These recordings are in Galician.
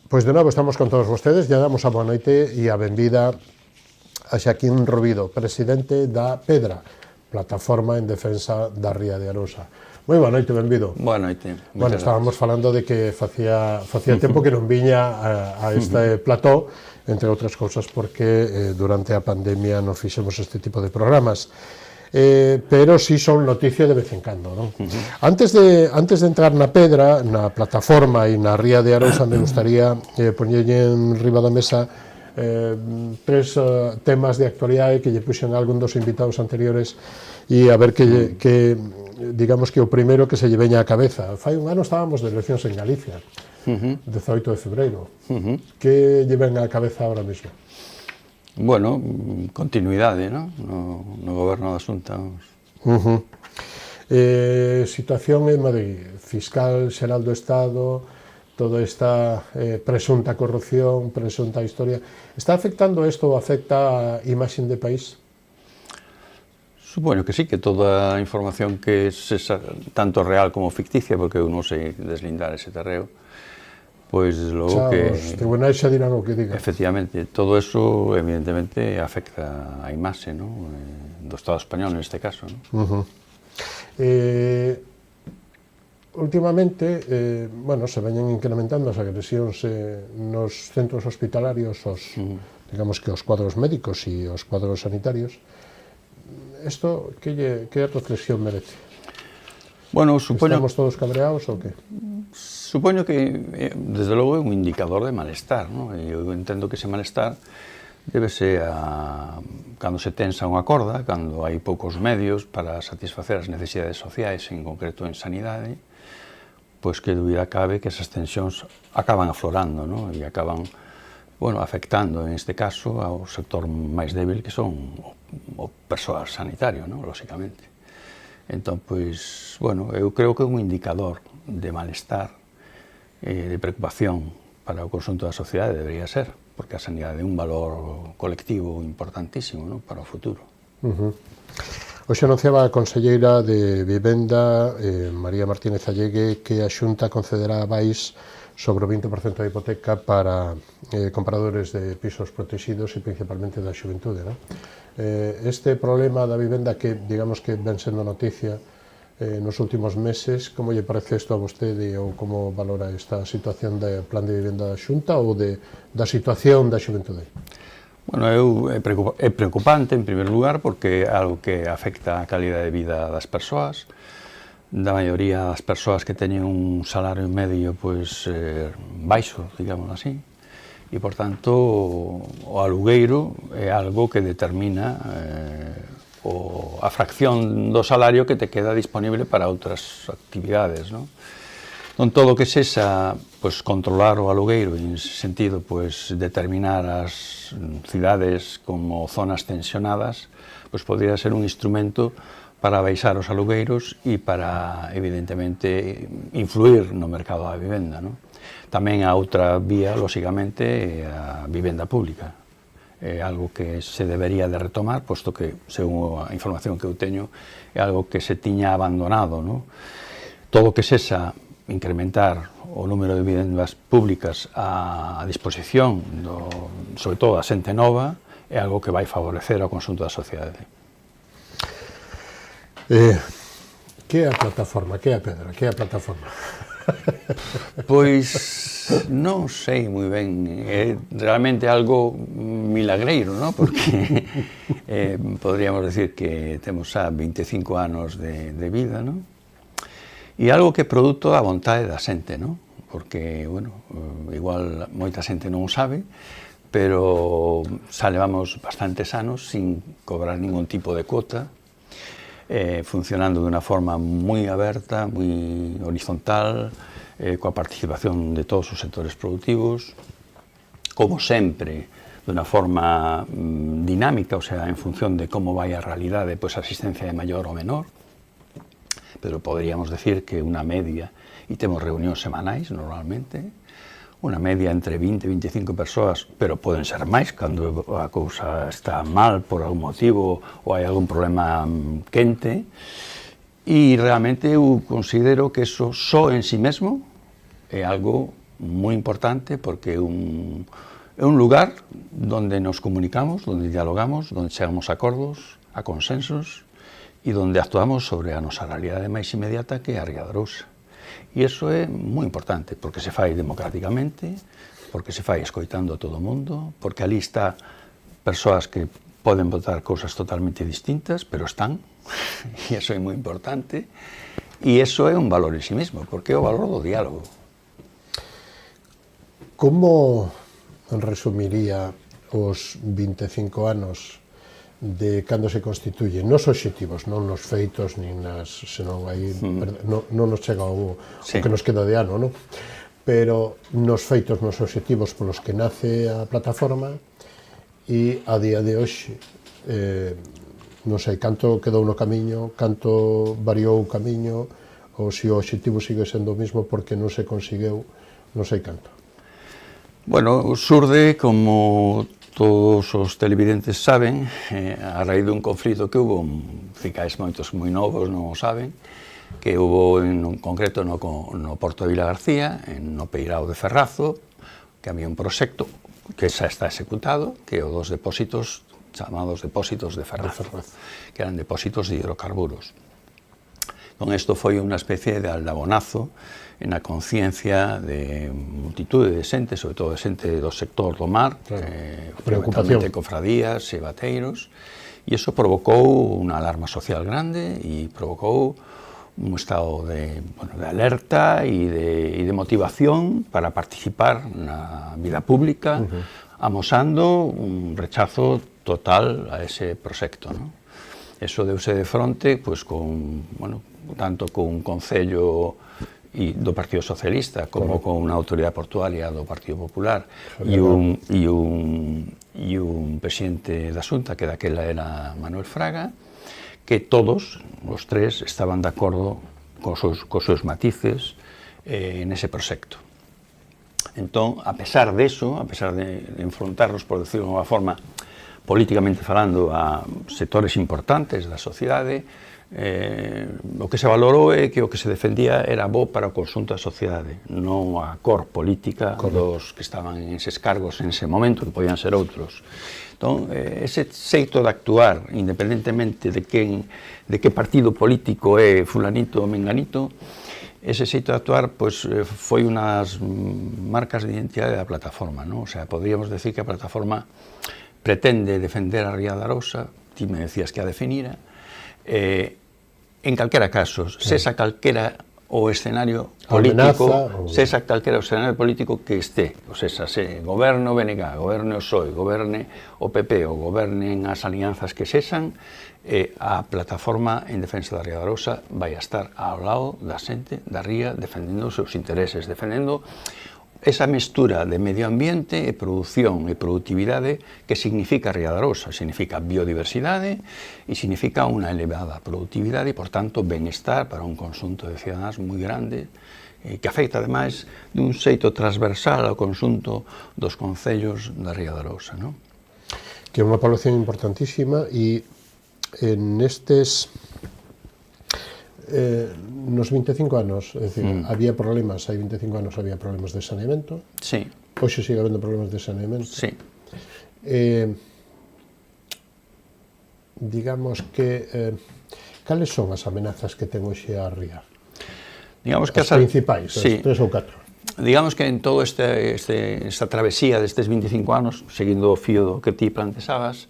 Pois de novo estamos con todos vostedes, ya damos a boa noite e a benvida a Xaquín Rubido, presidente da Pedra, plataforma en defensa da ría de Arousa. Moi boa noite, benvido. Boa noite. Bueno, estábamos falando de que facía tempo que non viña a este plató, entre outras cousas porque durante a pandemia non fixemos este tipo de programas. Pero sí son noticia de vez en cando, non? Antes de entrar na Pedra, na plataforma e na ría de Arousa, me gustaría poñerlle en riba da mesa tres temas de actualidade que lle puxen algún dos invitados anteriores e a ver que digamos que o primeiro que se lle veña á cabeza. Fai un ano estábamos de eleccións en Galicia, 18 de febreiro. Que lle ven á cabeza ahora mesmo? Bueno, continuidade, ¿no? No goberno da Xunta. Situación en Madrid, fiscal xeral do Estado, toda esta presunta corrupción, presunta historia, está afectando isto ou afecta a imaxen de país? Supoño que sí, que toda a información que es tanto real como ficticia, porque eu non sei deslindar ese terreo, pois logo que... Os tribunais xa dirán o que digan. Efectivamente, todo eso evidentemente afecta a imaxe, ¿no? Do Estado español neste caso, ¿no? Últimamente, bueno, se veñen incrementando as agresións nos centros hospitalarios, digamos que os cuadros médicos e os cuadros sanitarios. Isto, que reflexión merece? Bueno, supoño... Estamos todos cabreados ou que? Supoño que, desde logo, é un indicador de malestar, ¿no? E eu entendo que ese malestar débese a cando se tensa unha corda, cando hai poucos medios para satisfacer as necesidades sociais, en concreto en sanidade, pois que dúbida cabe que esas tensións acaban aflorando, ¿no? E acaban, bueno, afectando, en este caso, ao sector máis débil, que son o persoal sanitario, ¿no? Lóxicamente. Entón, pois, bueno, eu creo que é un indicador de malestar, de preocupación para o conxunto da sociedade, debería ser, porque a sanidade é un valor colectivo importantísimo, ¿no? Para o futuro. Hoxe anunciaba a conselleira de Vivenda, María Martínez Allegue, que a Xunta concederá avais sobre o 20% da hipoteca para compradores de pisos protegidos e principalmente da xuventude, ¿no? Este problema da vivenda que, digamos que ven sendo noticia nos últimos meses, como lle parece isto a vostede ou como valora esta situación do plan de vivenda da Xunta ou da situación da xuventude? Bueno, é preocupante, en primeiro lugar, porque é algo que afecta a calidade de vida das persoas, da maioría das persoas que teñen un salario medio pois baixo, digamos así, e, por tanto, o alugueiro é algo que determina a fracción do salario que te queda disponible para outras actividades, ¿no? Entón, todo o que sexa, pois, controlar o alugueiro e, en ese sentido, pois, determinar as cidades como zonas tensionadas, pois, podría ser un instrumento para baixar os alugueiros e para, evidentemente, influir no mercado da vivenda, ¿no? Tamén a outra vía, lóxicamente, é a vivenda pública. É algo que se debería de retomar, posto que, según a información que eu teño, é algo que se tiña abandonado, ¿no? Todo o que sexa incrementar o número de vivendas públicas a disposición, sobre todo da xente nova, é algo que vai favorecer ao conxunto da sociedade. Que é a plataforma? Que é a Pedra? Que é a plataforma? Pois non sei moi ben, é realmente algo milagreiro, ¿no? Porque podríamos decir que temos xa 25 anos de vida, ¿no? E algo que é produto da vontade da xente, ¿no? Porque, bueno, igual moita xente non o sabe, pero xa levamos bastantes anos sin cobrar ningún tipo de cuota, funcionando de unha forma moi aberta, moi horizontal, coa participación de todos os sectores productivos, como sempre, de unha forma dinámica, o sea, en función de como vai a realidade, pois a asistencia de maior ou menor, pero poderíamos decir que unha media, e temos reunións semanais normalmente, unha media entre 20 e 25 persoas, pero poden ser máis cando a cousa está mal por algún motivo ou hai algún problema quente, e realmente eu considero que eso só en si mesmo é algo moi importante porque é un lugar donde nos comunicamos, donde dialogamos, donde chegamos a acordos, a consensos e donde actuamos sobre a nosa realidade máis inmediata, que é a Ría de Arousa. E iso é moi importante, porque se fai democráticamente, porque se fai escoitando a todo o mundo, porque ali está persoas que poden votar cousas totalmente distintas, pero están, e iso é moi importante, e iso é un valor en sí mismo, porque é o valor do diálogo. Como resumiría os 25 anos de cando se constituye, nos obxectivos, non nos feitos, nin nas, senón aí, non nos chega o que nos queda de ano, non? Pero nos feitos, nos obxectivos polos que nace a plataforma, e a día de hoxe, non sei, canto quedou no camiño, canto variou o camiño, ou se o obxectivo sigue sendo o mismo porque non se conseguiu, non sei canto. Bueno, surde, como todos os televidentes saben, a raíz dun conflito que hubo, ficais moitos moi novos non o saben, que hubo en concreto no Porto de Vilagarcía, no Peirao de Ferrazo, que había un proxecto que xa está executado, que é o dos depósitos chamados depósitos de Ferrazo, que eran depósitos de hidrocarburos. Con isto foi unha especie de aldabonazo na conciencia de multitude de xente, sobre todo de xente do sector do mar, fundamentalmente cofradías e bateiros, e iso provocou unha alarma social grande e provocou un estado de alerta e de motivación para participar na vida pública, amosando un rechazo total a ese proxecto. Eso deuse de fronte, tanto con un concello do Partido Socialista como con unha autoridade portuaria do Partido Popular e un presidente da Xunta, que daquela era Manuel Fraga, que todos, os tres, estaban de acordo cos seus matices nese proxecto. Entón, a pesar deso, a pesar de enfrontarnos, por decirlo de unha forma, políticamente falando, a sectores importantes da sociedade, o que se valorou é que o que se defendía era bo para o conxunto da sociedade, non a cor política dos que estaban en eses cargos en ese momento, que podían ser outros. Entón, ese xeito de actuar, independentemente de que partido político é fulanito ou menganito, ese xeito de actuar foi unhas marcas de identidade da plataforma, non? O sea, podríamos decir que a plataforma pretende defender a Ría de Arousa, ti me decías que a definira, en calquera caso, sesa calquera o escenario político, sesa calquera o escenario político que este, o sea, se goberno o BNG, goberne o PSOE, goberne o PP ou gobernen as alianzas que sesan, a plataforma en defensa da Ría de Arousa vai a estar ao lado da xente da Ría defendendo os seus intereses, defendendo esa mestura de medio ambiente e produción e productividade que significa Ría de Arousa. Significa biodiversidade e significa unha elevada productividade e, por tanto, benestar para un conxunto de cidadanos moi grande que afecta, ademais, dun xeito transversal ao conxunto dos concellos da Ría de Arousa, non? Que é unha población importantísima e nestes nos 25 anos, é dicir, había problemas, hai 25 anos había problemas de saneamento. Sí. Hoxe sigue habendo problemas de saneamento. Sí. Digamos que cales son as amenazas que ten hoxe a Ría? Digamos que as principais, as 3 ou 4. Digamos que en todo esta travesía destes 25 anos, seguindo o fío do que ti plantexabas,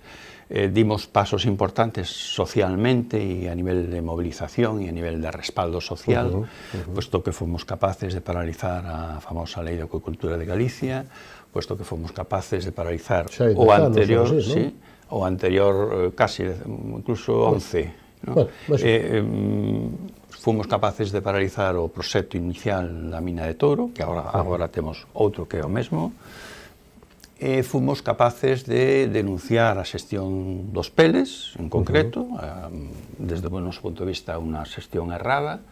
dimos pasos importantes socialmente e a nivel de movilización e a nivel de respaldo social, puesto que fomos capaces de paralizar a famosa Lei de Acuicultura de Galicia, puesto que fomos capaces de paralizar o anterior, o anterior casi, incluso 11, ¿no? Fomos capaces de paralizar o proxecto inicial da mina de Touro, que agora temos outro que é o mesmo, e fomos capaces de denunciar a xestión dos peles, en concreto, desde o noso punto de vista unha xestión errada,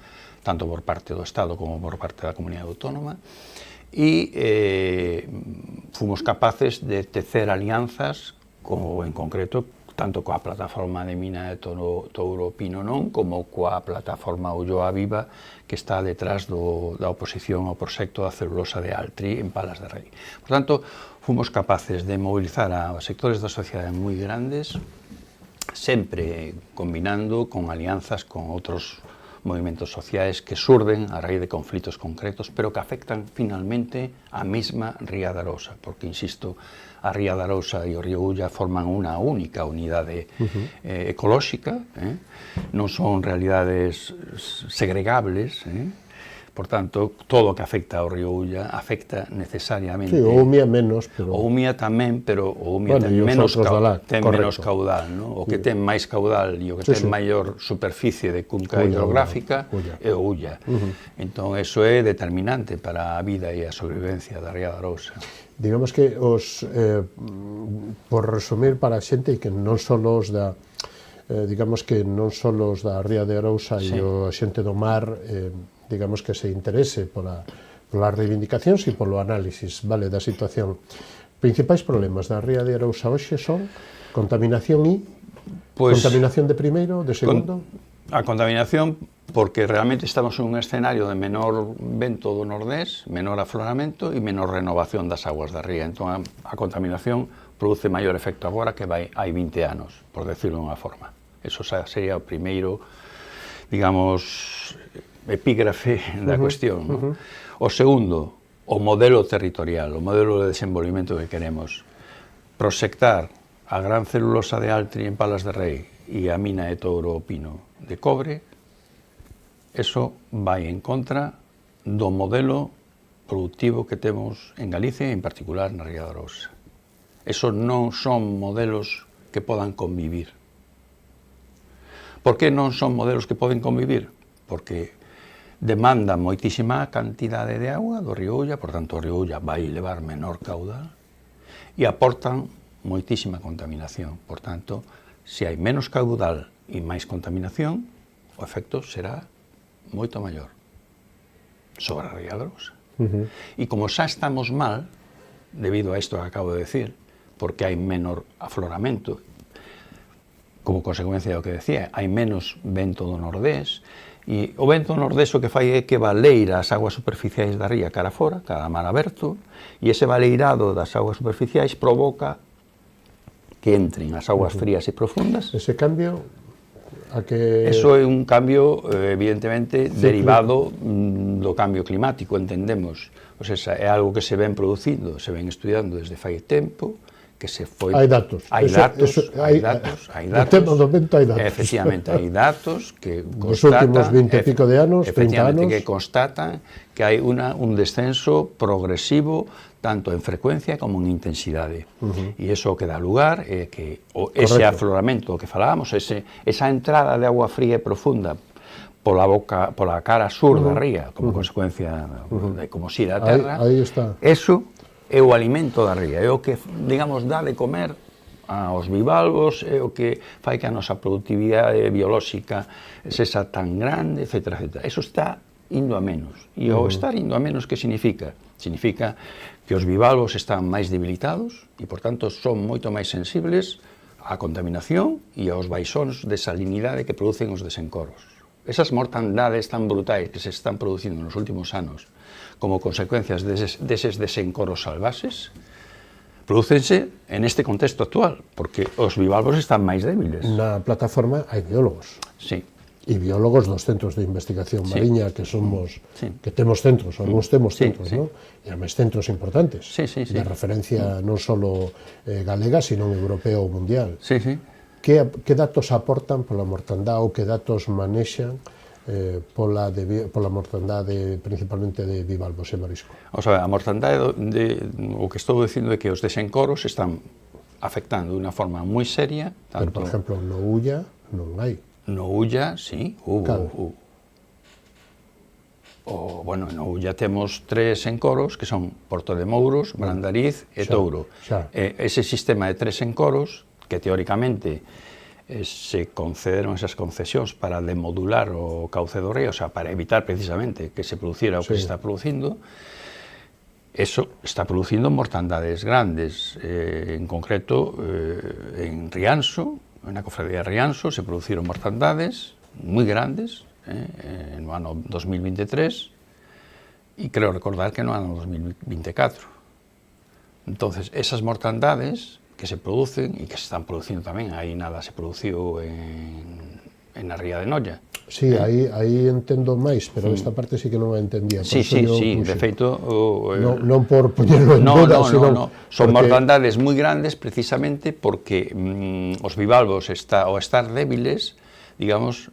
tanto por parte do Estado como por parte da Comunidade Autónoma, e fomos capaces de tecer alianzas, como en concreto tanto coa plataforma de mina de Touro Pino non, como coa plataforma Ulloa Viva, que está detrás da oposición ao proxecto da celulosa de Altri en Palas de Rei. Por tanto, fomos capaces de mobilizar a sectores da sociedade moi grandes, sempre combinando con alianzas con outros movimentos sociais que surden a raíz de conflitos concretos, pero que afectan finalmente a mesma Ría de Arousa, porque, insisto, a Ría de Arousa e o río Ulla forman unha única unidade ecolóxica, non son realidades segregables, por tanto, todo o que afecta ao río Ulla afecta necesariamente... Sí, o Umia menos, pero... O Umia tamén, pero o Umia ten menos caudal, ¿no? O que ten máis caudal e o que ten maior superficie de cunca hidrográfica é o Ulla. Entón, eso é determinante para a vida e a sobrevivencia da Ría de Arousa. Digamos que por resumir para a xente que non son os da... digamos que non son os da Ría de Arousa e a xente do mar... digamos que se interese polas reivindicacións e polo análisis, vale, da situación. Principais problemas da Ría de Arousa hoxe son contaminación contaminación de primeiro, de segundo? A contaminación, porque realmente estamos en un escenario de menor vento do nordés, menor afloramento e menor renovación das aguas da ría. Entón, a contaminación produce maior efecto agora que hai 20 anos, por decirlo de unha forma. Eso sería o primeiro, digamos, epígrafe da cuestión. O segundo, o modelo territorial, o modelo de desenvolvimento que queremos. Proxectar a gran celulosa de Altri en Palas de Rei e a mina de Touro Pino de cobre, eso vai en contra do modelo productivo que temos en Galicia e en particular na Ría de Arousa. Eso non son modelos que podan convivir. Por que non son modelos que poden convivir? Porque demanda moitísima cantidade de auga do río Ulla, por tanto o río Ulla vai levar menor caudal e aportan moitísima contaminación. Por tanto, se hai menos caudal e máis contaminación, o efecto será moito maior sobre a Ría de Arousa. E como xa estamos mal, debido a isto que acabo de decir, porque hai menor afloramento, como consecuencia do que decía, hai menos vento do nordés, e o vento nordés o que fai é que baleira as aguas superficiais da ría cara fora, cara a mar aberto, e ese baleirado das aguas superficiais provoca que entren as aguas frías e profundas. Ese cambio a que... Eso é un cambio, evidentemente, derivado do cambio climático, entendemos. O sea, é algo que se ven producindo, se ven estudiando desde fai tempo, que se foi... Hai datos. Hai datos. No tema do vento hai datos. Efectivamente, hai datos que nos constatan... últimos 20 e pico de anos, 30 anos... que constatan que hai un descenso progresivo tanto en frecuencia como en intensidade. E iso que dá lugar é que ese afloramento que falábamos, esa entrada de agua fría e profunda pola cara sur da ría, como consecuencia de como si da terra, aí está. Eso é o alimento da ría, é o que, digamos, dá de comer aos bivalvos, é o que fai que a nosa productividade biolóxica sexa tan grande, etc. Eso está indo a menos. E o estar indo a menos, que significa? Significa que os bivalvos están máis debilitados e, por tanto, son moito máis sensibles á contaminación e aos baixóns de salinidade que producen os desencoros. Esas mortandades tan brutais que se están producindo nos últimos anos como consecuencias deses desencoros salvaxes, prodúcense en este contexto actual, porque os bivalvos están máis débiles. Na plataforma hai biólogos. Sí. E biólogos dos centros de investigación mariña que somos, que temos centros, algúns temos centros, non? E además centros importantes, de referencia non só galega, sino europea ou mundial. Sí, sí. Que datos aportan pola mortandade ou que datos manexan pola mortandade principalmente de bivalvos e marisco? O sea, a mortandade, o que estou dicindo é que os desencoros están afectando de unha forma moi seria. Pero, por exemplo, no Ulla non hai. No Ulla, sí, hubo. Bueno, no Ulla temos 3 encoros, que son Porto de Mouros, Brandariz e Touro. Ese sistema de 3 encoros, que teóricamente se concederon esas concesións para demodular o cauce do río, o sea, para evitar precisamente que se produciera o que se está producindo, eso está producindo mortandades grandes, en concreto en Rianxo, na cofradía de Rianxo se produciron mortandades moi grandes no ano 2023 e creo recordar que no ano 2024. Entonces, esas mortandades que se producen e que se están producindo tamén, aí nada se produciu en a Ría de Noia. Sí, aí entendo máis, pero esta parte sí que non a entendía. Sí, de feito... Non por poñerlo en duda, sino... Son mortandades moi grandes precisamente porque os bivalvos ao estar débiles, digamos,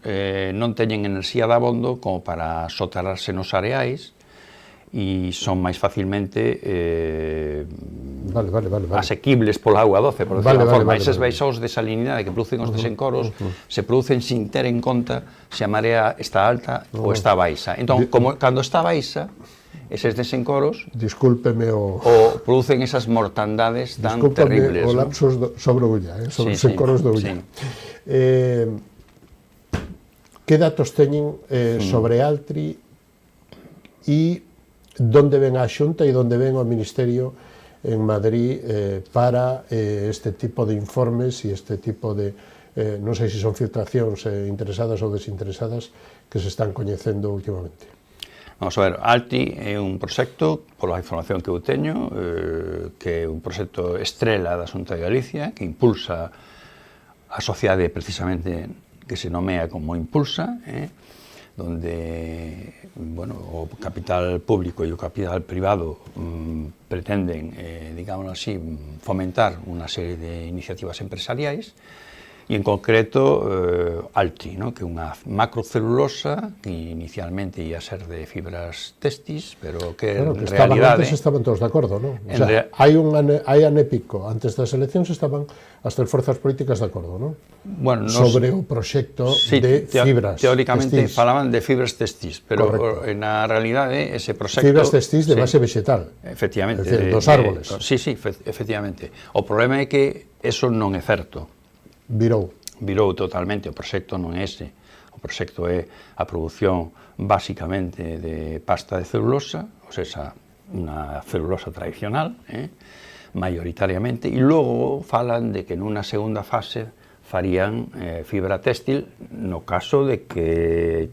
non teñen enerxía de abondo como para soterrarse nos areais e son máis facilmente asequibles pola auga doce, por decirlo de forma. Eses baixós de salinidade que producen os desencoros se producen sin ter en conta se a marea está alta ou está baixa. Entón, cando está baixa, eses desencoros producen esas mortandades tan terribles. O lapsus sobre Ulla, sobre os desencoros de Ulla. Que datos teñen sobre Altri e donde ven a Xunta e donde ven o Ministerio en Madrid para este tipo de informes e este tipo de, non sei se son filtracións interesadas ou desinteresadas que se están coñecendo últimamente. Vamos a ver, Altri é un proxecto, pola información que eu teño, que é un proxecto estrela da Xunta de Galicia, que impulsa a sociedade precisamente que se nomea como Impulsa, donde o capital público e o capital privado pretenden, digamos así, fomentar unha serie de iniciativas empresariais e en concreto Altri, que é unha macrocelulosa que inicialmente ia ser de fibras testis, pero que en realidade... Antes estaban todos de acordo, non? O sea, hai anépico, antes das eleccións estaban as tres forzas políticas de acordo, non? Bueno, sobre o proxecto de fibras teóricamente testis. Falaban de fibras testis, pero na realidade ese proxecto... Fibras testis de base vegetal. Efectivamente. É dicir, dos árboles. Sí, efectivamente. O problema é que eso non é certo. Virou totalmente, o proxecto non é ese. O proxecto é a produción basicamente de pasta de celulosa, ou seja, unha celulosa tradicional, maioritariamente, e logo falan de que nunha segunda fase farían fibra téxtil no caso de que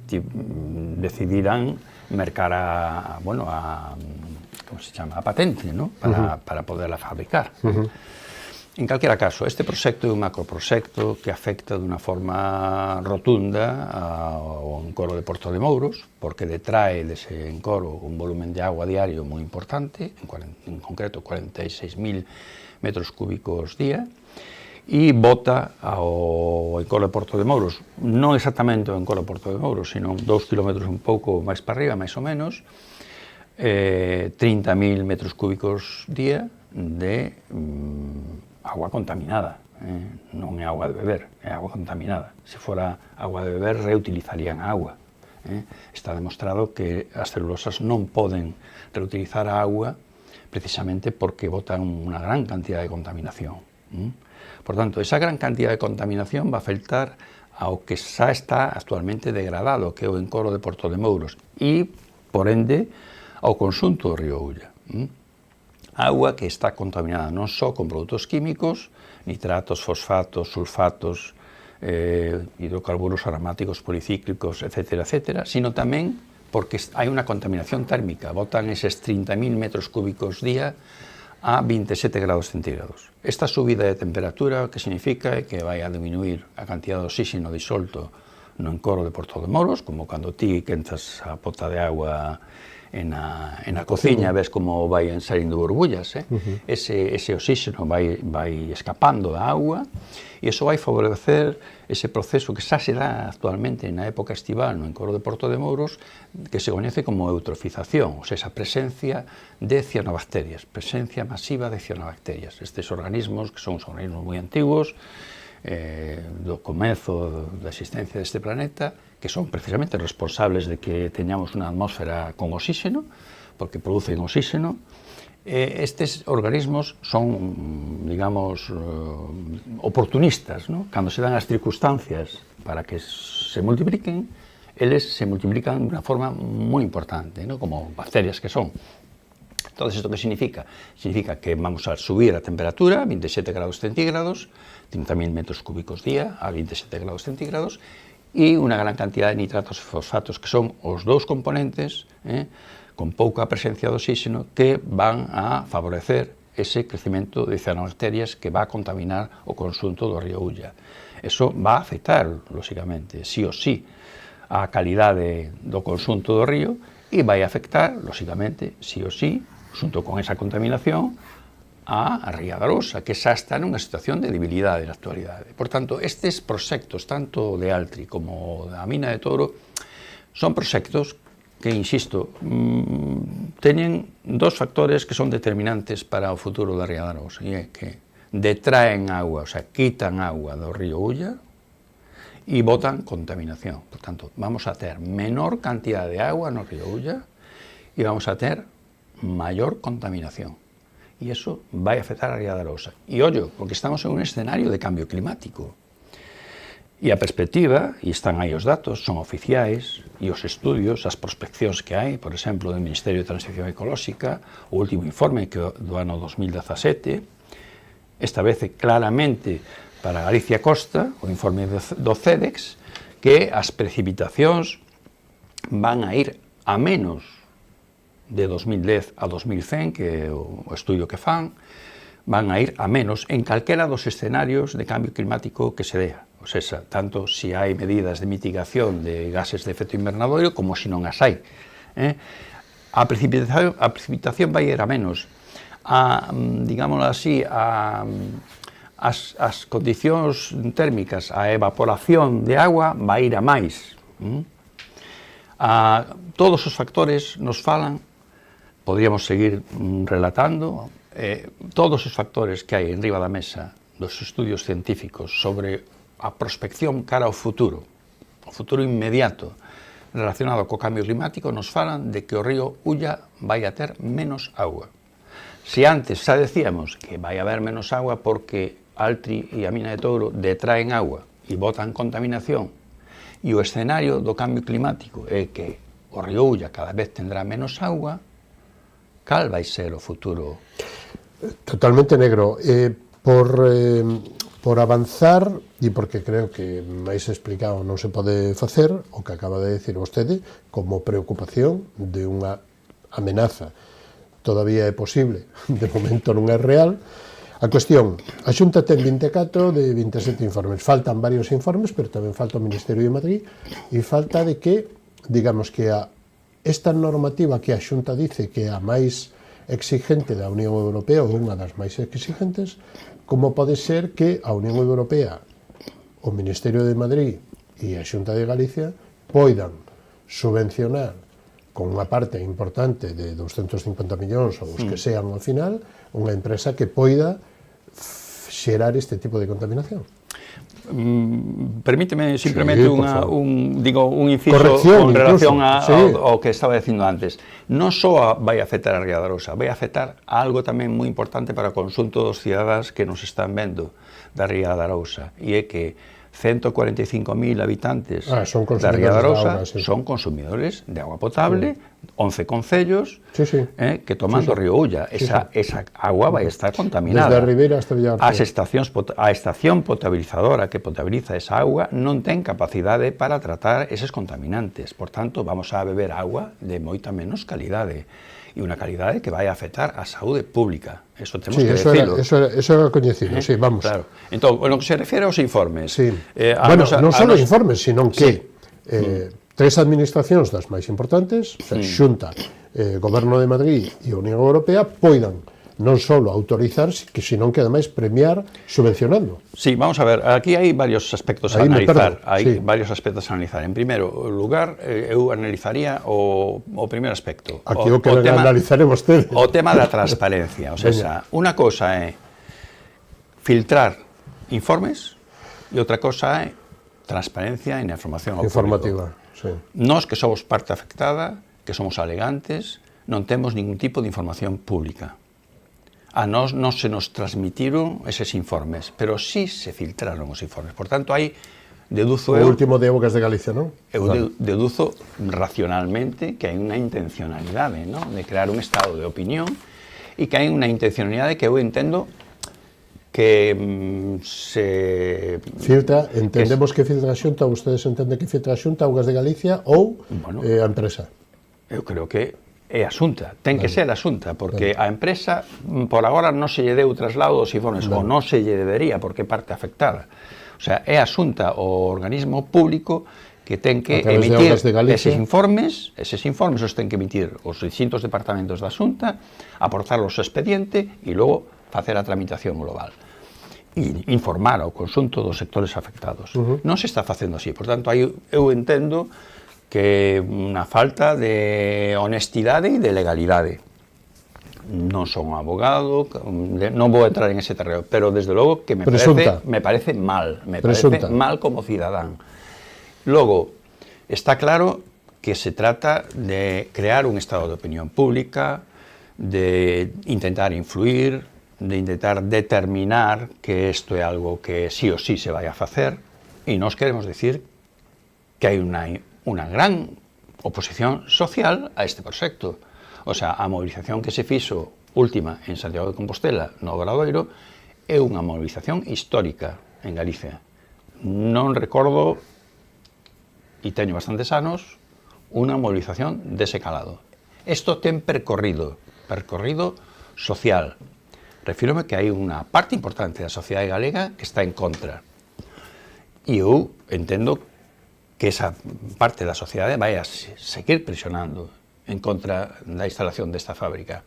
decidiran mercar a como se chama, a patente, ¿no? Para poderla fabricar. En calquera caso, este proxecto é un macroproxecto que afecta de unha forma rotunda ao encoro de Porto de Mouros, porque detrae dese encoro un volumen de agua diario moi importante, en concreto 46.000 metros cúbicos día, e bota ao encoro de Porto de Mouros, non exactamente o encoro de Porto de Mouros, sino 2 kilómetros un pouco máis para arriba, máis ou menos, 30.000 metros cúbicos día de agua contaminada, non é agua de beber, é agua contaminada. Se fora agua de beber, reutilizarían a agua. Está demostrado que as celulosas non poden reutilizar a agua precisamente porque botan unha gran cantidad de contaminación. Por tanto, esa gran cantidad de contaminación va a afectar ao que xa está actualmente degradado, que é o encoro de Porto de Mouros, e, por ende, ao conxunto do río Ulla. Agua que está contaminada non só con produtos químicos, nitratos, fosfatos, sulfatos, hidrocarburos aromáticos policíclicos, etcétera, sino tamén porque hai unha contaminación térmica. Botan eses 30.000 metros cúbicos día a 27 grados centígrados. Esta subida de temperatura, que significa que vai a diminuir a cantidad de oxígeno disolto no encoro de Porto de Mouros, como cando ti quentas a pota de agua en a cociña, ves como vai saindo burbullas, ese oxígeno vai escapando da agua e iso vai favorecer ese proceso que xa se dá actualmente na época estival no encoro de Porto de Mouros, que se coñece como eutrofización, ou sea, esa presencia de cianobacterias, presencia masiva de cianobacterias. Estes organismos, que son os organismos moi antigos, do comezo da existencia deste planeta, que son precisamente responsables de que teñamos unha atmósfera con oxígeno, porque producen oxígeno. Estes organismos son, digamos, oportunistas, ¿no? Cando se dan as circunstancias para que se multipliquen, eles se multiplican de unha forma moi importante, ¿no? Como bacterias que son. Entonces, ¿esto qué significa? Significa que vamos a subir la temperatura a 27 grados centígrados, 30.000 metros cúbicos día a 27 grados centígrados, y una gran cantidad de nitratos e fosfatos, que son os dous componentes, con pouca presencia de oxígeno, que van a favorecer ese crecemento de cianobacterias que va a contaminar o conxunto do río Ulla. Eso va a afectar, lóxicamente, sí ou sí, a calidade do conxunto do río e vai a afectar, lóxicamente, sí ou sí, xunto con esa contaminación, a Ría da Arousa, que xa está nunha situación de debilidade na actualidade. Por tanto, estes proxectos, tanto de Altri como da mina de Touro, son proxectos que, insisto, teñen dos factores que son determinantes para o futuro da Ría da Arousa, e é que detraen agua, o sea, quitan agua do río Ulla e botan contaminación. Por tanto, vamos a ter menor cantidad de agua no río Ulla e vamos a ter maior contaminación. E iso vai afectar a Ría da Arousa. E ollo, porque estamos en un escenario de cambio climático. E a perspectiva, e están aí os datos, son oficiais, e os estudios, as prospeccións que hai, por exemplo, do Ministerio de Transición Ecolóxica, o último informe que do ano 2017, establece claramente para Galicia Costa, o informe do CEDEX, que as precipitacións van a ir a menos de 2010 a 2100, que é o estudio que fan, van a ir a menos en calquera dos escenarios de cambio climático que se dea. O sea, tanto se hai medidas de mitigación de gases de efecto invernadoiro como se non as hai. A precipitación vai ir a menos. Digámoslo así, as condicións térmicas, a evaporación de agua vai ir a máis. Todos os factores nos falan, podríamos seguir relatando, todos os factores que hai en riba da mesa dos estudios científicos sobre a prospección cara ao futuro inmediato relacionado co cambio climático, nos falan de que o río Ulla vai a ter menos agua. Se antes xa decíamos que vai haber menos agua porque Altri e a mina de Touro detraen agua e botan contaminación, e o escenario do cambio climático é que o río Ulla cada vez tendrá menos agua, cal vai ser o futuro? Totalmente negro. Por avanzar, e porque creo que máis explicado non se pode facer, o que acaba de decir vostede, como preocupación de unha amenaza todavía é posible, de momento non é real. A cuestión, a Xunta ten 24 de 27 informes, faltan varios informes, pero tamén falta o Ministerio de Madrid, e falta de que, digamos que esta normativa que a Xunta dice que é a máis exigente da Unión Europea, ou unha das máis exigentes, como pode ser que a Unión Europea, o Ministerio de Madrid e a Xunta de Galicia poidan subvencionar con unha parte importante de 250 millóns ou os que sean ao final, unha empresa que poida xerar este tipo de contaminación. Permíteme simplemente un inciso con relación ao que estaba dicindo antes. Non só vai afectar a Ría da Arousa, vai afectar a algo tamén moi importante para o conxunto dos cidadáns que nos están vendo da Ría da Arousa, e é que 145.000 habitantes da Ría da Arousa son consumidores de agua potable, 11 concellos que toman do río Ulla. Esa agua vai estar contaminada. Desde a Ribeira hasta Villarte. A estación potabilizadora que potabiliza esa agua non ten capacidade para tratar eses contaminantes. Por tanto, vamos a beber agua de moita menos calidade. E unha calidade que vai a afectar a saúde pública. Eso temos que decirlo. Eso era coñecido, sí, vamos. Claro. Entón, no que se refere aos informes... Bueno, non só os informes, sino que tres administracións das máis importantes, Xunta, Goberno de Madrid e Unión Europea, poidan non só autorizar, senón que ademais premiar subvencionando. Sí, vamos a ver, aquí hai varios aspectos a analizar. Varios aspectos a analizar. En primeiro lugar, eu analizaría o primeiro aspecto. Aquí o que analizaré vostede. O tema da transparencia. O sea, unha cosa é filtrar informes e outra cosa é transparencia na información ao informativa, público. Nós que somos parte afectada, que somos alegantes, non temos ningún tipo de información pública. A nós non se nos transmitiron eses informes, pero sí se filtraron os informes. Por tanto, hai deduzo o último de Augas de Galicia, non? Eu deduzo racionalmente que hai unha intencionalidade, non? De crear un estado de opinión e que hai unha intencionalidade que eu entendo que se... Filtra, entendemos que filtra a Xunta, vostedes entenden que filtra a Xunta, Augas de Galicia ou a empresa? Eu creo que é a Xunta, ten que ser a Xunta, porque a empresa, por agora, non se lle deu traslado dos informes, ou non se lle debería, porque é parte afectada. O sea, é a Xunta, o organismo público, que ten que emitir eses informes os ten que emitir os distintos departamentos da Xunta, aportarlos ao expediente e logo facer a tramitación global e informar ao conxunto dos sectores afectados. Non se está facendo así, por tanto, eu entendo que unha falta de honestidade e de legalidade. Non son abogado, non vou entrar en ese terreo, pero desde logo que me parece mal como cidadán. Logo, está claro que se trata de crear un estado de opinión pública, de intentar influir, de intentar determinar que isto é algo que sí o sí se vai a facer, e nós queremos decir que hai unha gran oposición social a este proxecto. O sea, a movilización que se fixo última en Santiago de Compostela, no Obradoiro, é unha movilización histórica en Galicia. Non recordo, e teño bastantes anos, unha movilización dese calado. Isto ten percorrido social. Refírome que hai unha parte importante da sociedade galega que está en contra. E eu entendo que esa parte da sociedade vai a seguir presionando en contra da instalación desta fábrica.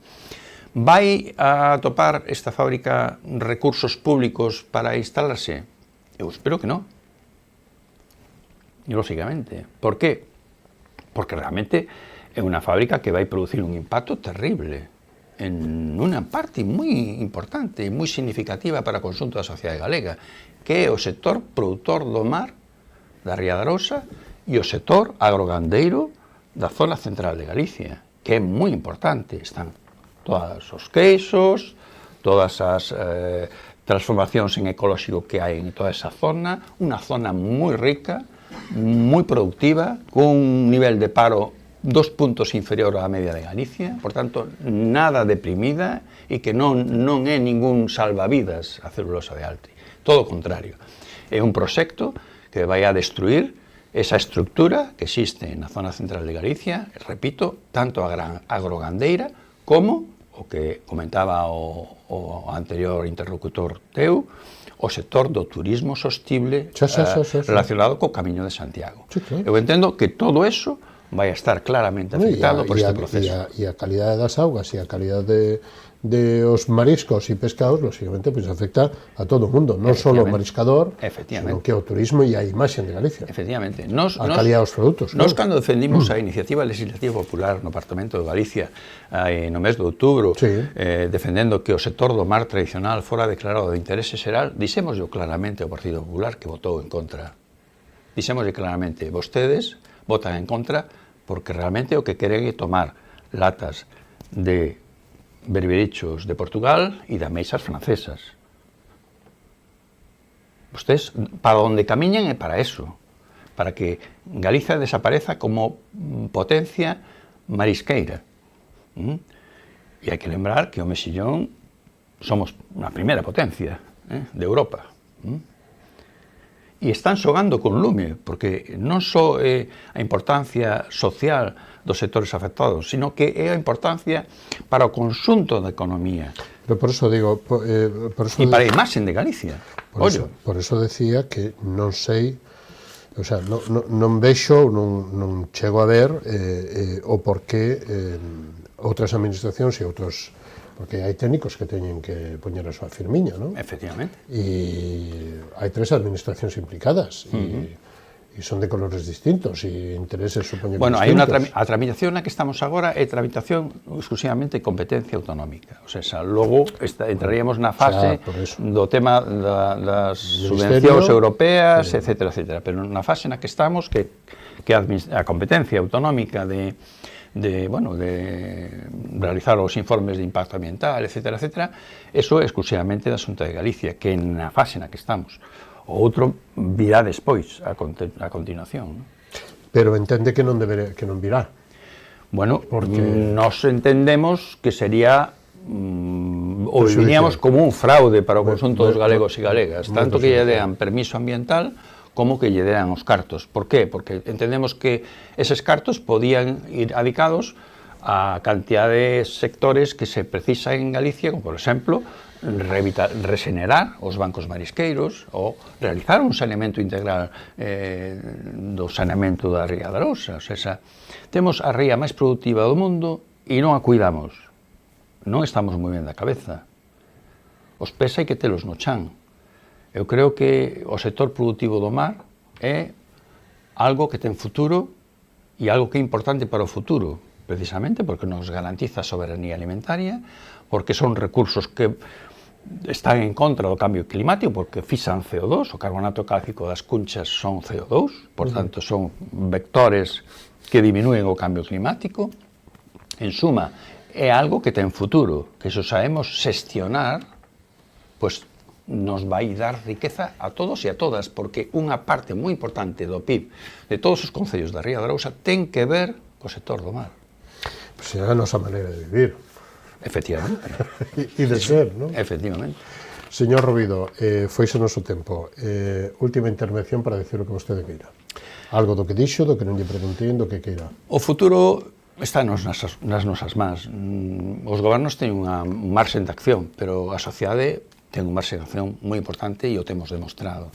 Vai a atopar esta fábrica recursos públicos para instalarse? Eu espero que non. Lógicamente. Por qué? Porque realmente é unha fábrica que vai producir un impacto terrible en unha parte moi importante e moi significativa para o conxunto da sociedade galega, que é o sector produtor do mar da Ría de Arousa e o sector agrogandeiro da zona central de Galicia, que é moi importante. Están todos os queixos, todas as transformacións en ecolóxico que hai en toda esa zona, unha zona moi rica, moi productiva, cun nivel de paro 2 puntos inferior á media de Galicia, por tanto, nada deprimida e que non é ningún salvavidas a celulosa de Altri. Todo o contrario. É un proxecto que vai a destruir esa estructura que existe na zona central de Galicia, repito, tanto a agrogandeira como, o que comentaba o anterior interlocutor teu, o sector do turismo sostible relacionado co Camiño de Santiago. Eu entendo que todo eso vai a estar claramente afectado por este proceso. E a calidade das augas e a calidade de os mariscos e pescados, lógicamente, pues afecta a todo o mundo, non só o mariscador, sino que o turismo e a imaxe de Galicia. Efectivamente. A calidade dos produtos. Nós, cando defendimos a iniciativa legislativa popular no Parlamento de Galicia no mes de outubro, defendendo que o sector do mar tradicional fora declarado de interese xeral, dixémoslo claramente ao Partido Popular que votou en contra. Dixémoslle claramente, vostedes votan en contra porque realmente o que queren é tomar latas de berberichos de Portugal e de ameixas francesas. Vostedes, para onde camiñan é para eso, para que Galicia desapareza como potencia marisqueira. E hai que lembrar que o mexillón somos a primeira potencia de Europa. E están xogando con lume, porque non só é a importancia social dos sectores afectados, sino que é a importancia para o conxunto da economía. Pero por eso digo... E para a imaxen de Galicia. Por eso decía que non sei, o sea, non vexo, non chego a ver o porqué outras administracións e outros... Porque hai técnicos que teñen que poñer a súa firmiña, non? Efectivamente. E hai 3 administracións implicadas, e son de colores distintos e intereses supoño que distintos. Hai a tramitación na que estamos agora é tramitación exclusivamente de competencia autonómica. O sea, logo entraríamos na fase do tema das subvencións europeas, etcétera, etcétera. Pero na fase na que estamos, que a competencia autonómica de realizar os informes de impacto ambiental, etcétera, etcétera, eso é exclusivamente da Xunta de Galicia, que na fase na que estamos. O outro virá despois, a continuación. Non? Pero entende que non virá. Bueno, porque nós entendemos que sería o vivíamos como un fraude para o conxunto dos galegos e galegas, tanto que lle dean permiso ambiental como que lle dean os cartos. Por qué? Porque entendemos que eses cartos podían ir adicados a cantidad de sectores que se precisa en Galicia, como por exemplo resenerar os bancos marisqueiros ou realizar un saneamento integral do saneamento da ría da Arousa. O sea, temos a ría máis productiva do mundo e non a cuidamos. Non estamos moi ben da cabeza. Os pés hai que telos no chan. Eu creo que o sector productivo do mar é algo que ten futuro e algo que é importante para o futuro, precisamente porque nos garantiza a soberanía alimentaria, porque son recursos que están en contra do cambio climático, porque fixan CO2, o carbonato cálcico das cunchas son CO2, por tanto son vectores que diminúen o cambio climático. En suma, é algo que ten futuro, que se sabemos xestionar, pois nos vai dar riqueza a todos e a todas, porque unha parte moi importante do PIB de todos os concellos da Ría da Arousa ten que ver co sector do mar. Pois é a nosa maneira de vivir. Efectivamente. E de ser, non? Efectivamente. Señor Robido, foise o noso tempo. Última intervención para decir o que vostede queira. Algo do que dixo, do que non lle preguntei, do que queira. O futuro está nas nosas mans. Os gobernos teñen un marxen de acción, pero a sociedade ten un marxen de acción moi importante e o temos demostrado.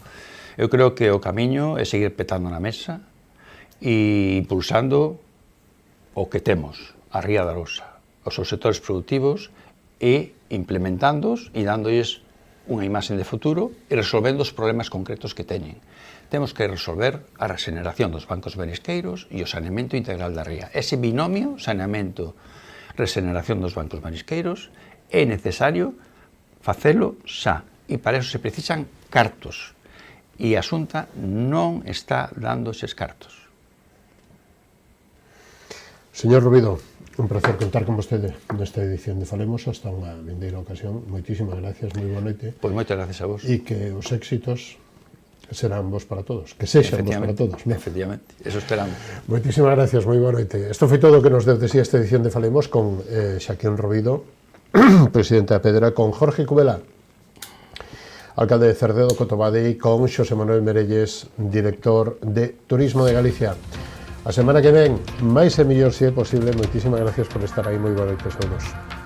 Eu creo que o camiño é seguir petando na mesa e impulsando o que temos, a Ría da Arousa, os seus sectores productivos e implementándoos e dándolles unha imaxe de futuro e resolvendo os problemas concretos que teñen. Temos que resolver a regeneración dos bancos marisqueiros e o saneamento integral da ría. Ese binomio, saneamento-regeneración dos bancos marisqueiros, é necesario facelo xa. E para eso se precisan cartos. E a Xunta non está dando eses cartos. Señor Robido, un placer contar con vostede nesta edición de Falemos. Hasta unha vindeira ocasión. Moitísimas gracias, moi boa noite. Pois moitas gracias a vos. E que os éxitos serán vos para todos, que sexan vos para todos, ¿no? Efectivamente, eso esperamos. Moitísimas gracias, moi boa noite. Isto foi todo o que nos deu de si esta edición de Falemos con Xaquín Robido, presidente da Pedra, con Jorge Cubela, alcalde de Cerdedo Cotobade, e con Xosé Manuel Merelles, director de Turismo de Galicia. A semana que ven, máis e mellor se é posible. Moitísimas gracias por estar aí, moi boa noite a todos.